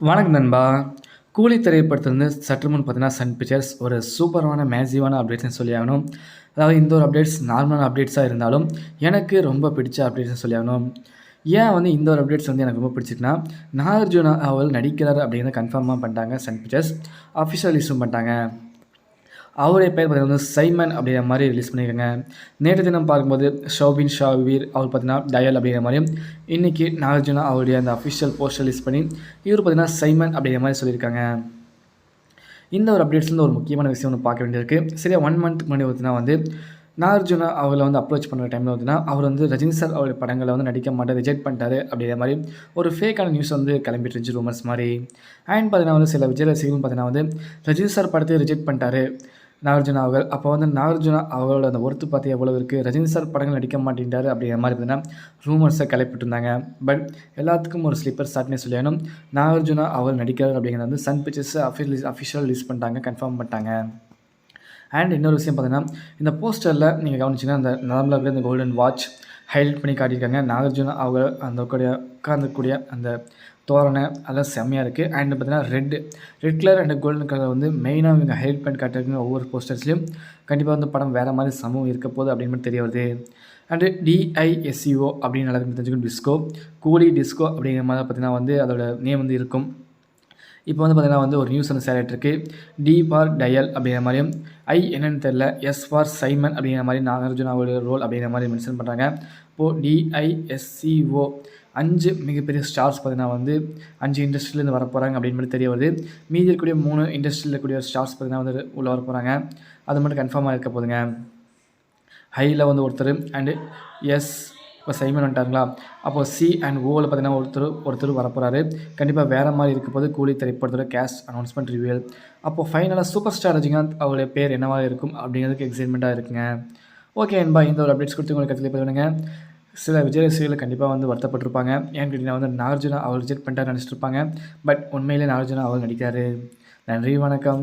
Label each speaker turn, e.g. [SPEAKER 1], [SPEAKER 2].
[SPEAKER 1] வணக்கம் நண்பா. கூலி திரைப்படத்துலருந்து சற்று முன் பார்த்தீங்கன்னா, சன் பிக்சர்ஸ் ஒரு சூப்பரான மேசிவான அப்டேட்ஸ்ன்னு சொல்லியாகணும். அதாவது இந்த ஒரு அப்டேட்ஸ் நார்மலான அப்டேட்ஸா இருந்தாலும், எனக்கு ரொம்ப பிடிச்ச அப்டேட்ஸ்ன்னு சொல்லியாகணும். ஏன் வந்து இந்த ஒரு அப்டேட்ஸ் வந்து எனக்கு ரொம்ப பிடிச்சிருக்குன்னா, நாகார்ஜுனா அவர்கள் நடிக்கிறார் அப்படிங்கிறத கன்ஃபார்மா பண்ணிட்டாங்க சன் பிக்சர்ஸ். ஆஃபிஷியல் ரிலீஸும் பண்ணிட்டாங்க. அவருடைய பெயர் பார்த்தீங்கன்னா வந்து சைமன் அப்படிங்கிற மாரி ரிலீஸ் பண்ணியிருக்காங்க. நேற்று தினம் பார்க்கும்போது ஷோபின் ஷாவீர் அவர் பார்த்தீங்கன்னா டயல் அப்படிங்கிற மாரியும், இன்னைக்கு நாகார்ஜுனா அவருடைய அந்த அஃபிஷியல் போஸ்டர் ரிலீஸ் பண்ணி, இவர் பார்த்தீங்கன்னா சைமன் அப்படிங்கிற மாரி சொல்லியிருக்காங்க. இந்த ஒரு அப்டேட்ஸ்லேருந்து ஒரு முக்கியமான விஷயம் ஒன்று பார்க்க வேண்டியிருக்கு. சரியா 1 மந்த்துக்கு முன்னாடி பார்த்தீங்கன்னா வந்து, நாகார்ஜுனா அவங்கள வந்து அப்ரோச் பண்ணுற டைமில பார்த்தீங்கன்னா, அவர் வந்து ரஜினி சார் அவருடைய படங்கள வந்து நடிக்க மாட்டார், ரிஜெக்ட் பண்ணிட்டாரு அப்படிங்கிற மாரி ஒரு ஃபேக்கான நியூஸ் வந்து கிளம்பிட்டு இருந்துச்சு ரூமர்ஸ் மாரி. அண்ட் பார்த்தீங்கன்னா வந்து சில விஜய் ரசிகர்களும் பார்த்தீங்கன்னா வந்து, ரஜினி சார் படத்தையும் ரிஜெக்ட் பண்ணிட்டாரு நாகார்ஜுனா அவர்கள். அப்போ வந்து நாகார்ஜுனா அவர்களோட அந்த ஒர்த்து பார்த்து எவ்வளோ இருக்குது, ரஜினி சார் படங்கள் நடிக்க மாட்டேன்ட்டாரு அப்படிங்கிற மாரி பார்த்தீங்கன்னா ரூமர்ஸை கிளப்பிட்டு இருந்தாங்க. பட் எல்லாத்துக்கும் ஒரு ஸ்லிப்பர் ஷாட்னே சொல்லியாகணும். நாகார்ஜுனா அவர் நடிக்கிறார் அப்படிங்கிறத வந்து சன் பிக்சர்ஸ் அஃபிஷியல் ரிலீஸ் பண்ணிட்டாங்க, கன்ஃபார்ம் பண்ணிட்டாங்க. அண்ட் இன்னொரு விஷயம் பார்த்தீங்கன்னா, இந்த போஸ்டரில் நீங்கள் கவனிச்சிங்கன்னா, அந்த நார்மலாக இருக்கிற இந்த கோல்டன் வாட்ச் ஹைலைட் பண்ணி காட்டியிருக்காங்க. நாகார்ஜுனா அவங்க அந்த உட்கார்ந்துக்கூடிய அந்த தோரணை அதெல்லாம் செம்மையாக இருக்குது. அண்ட் பார்த்தீங்கன்னா red colour and golden colour வந்து மெயினாக இவங்க ஹைலைட் பண்ணி காட்டியிருக்காங்க ஒவ்வொரு போஸ்டர்ஸ்லையும். கண்டிப்பாக வந்து படம் வேறு மாதிரி சமூகம் இருக்க போகுது அப்படின்னு மட்டும் தெரிய வருது. அண்டு டிஐஎஸ்சிஓ அப்படின்னு எல்லாருக்கும் தெரிஞ்சுக்கணும். டிஸ்கோ கூலி டிஸ்கோ அப்படிங்கிற மாதிரி பார்த்தீங்கன்னா வந்து அதோட நேம் வந்து இருக்கும். இப்போ வந்து பார்த்தீங்கன்னா வந்து ஒரு நியூஸ் வந்து ஷேர் ஆகிட்டுருக்கு. டி ஃபார் டயல் அப்படிங்கிற மாதிரியும், ஐ என்னன்னு தெரில, எஸ் ஃபார் சைமன் அப்படிங்கிற மாதிரி நாகார்ஜுனாவோட ரோல் அப்படிங்கிற மாதிரி மென்ஷன் பண்ணுறாங்க. இப்போது டிஐஎஸ்சிஓ 5 மிகப்பெரிய ஸ்டார்ஸ் பார்த்தீங்கன்னா வந்து 5 இண்டஸ்ட்ரியிலேருந்து வரப்போகிறாங்க அப்படின்னு மட்டும் தெரிய வருது. மீதி இருக்கக்கூடிய 3 இண்டஸ்ட்ரியில் இருக்கக்கூடிய ஸ்டார்ஸ் பார்த்தீங்கன்னா வந்து உள்ளே வரப்போகிறாங்க. அது மட்டும் கன்ஃபார்மாக இருக்க போதுங்க. ஹையில் வந்து ஒருத்தர் அண்டு எஸ் இப்போ சைமன் வந்துட்டாங்களா, அப்போது சி அண்ட் ஓவில் பார்த்தீங்கன்னா ஒருத்தர் வரப்போகிறாரு. கண்டிப்பாக வேறு மாதிரி இருக்க போது கூலி திரைப்படத்தோட கேஸ்ட் அனௌன்ஸ்மெண்ட் ரிவியூல். அப்போது ஃபைனலாக சூப்பர் ஸ்டார் ரஜினிகாந்த் அவருடைய பேர் என்னவாக இருக்கும் அப்படிங்கிறதுக்கு எக்ஸைட்மெண்ட்டாக இருக்குங்க. ஓகே என்பா, இந்த ஒரு அப்டேட்ஸ் கொடுத்து உங்களுக்கு கருத்தில் பண்ணுங்க. சில விஜய் ரசிகர்கள் கண்டிப்பாக வந்து வருத்தப்பட்டிருப்பாங்க. ஏன்னு கேட்டிங்கன்னா வந்து நாகார்ஜுனா அவர் ரிஜெக்ட் பண்ணிட்டாரு நினச்சிட்டு இருப்பாங்க. பட் உண்மையிலே நாகார்ஜுனா அவர் நடிக்கிறாரு. நன்றி, வணக்கம்.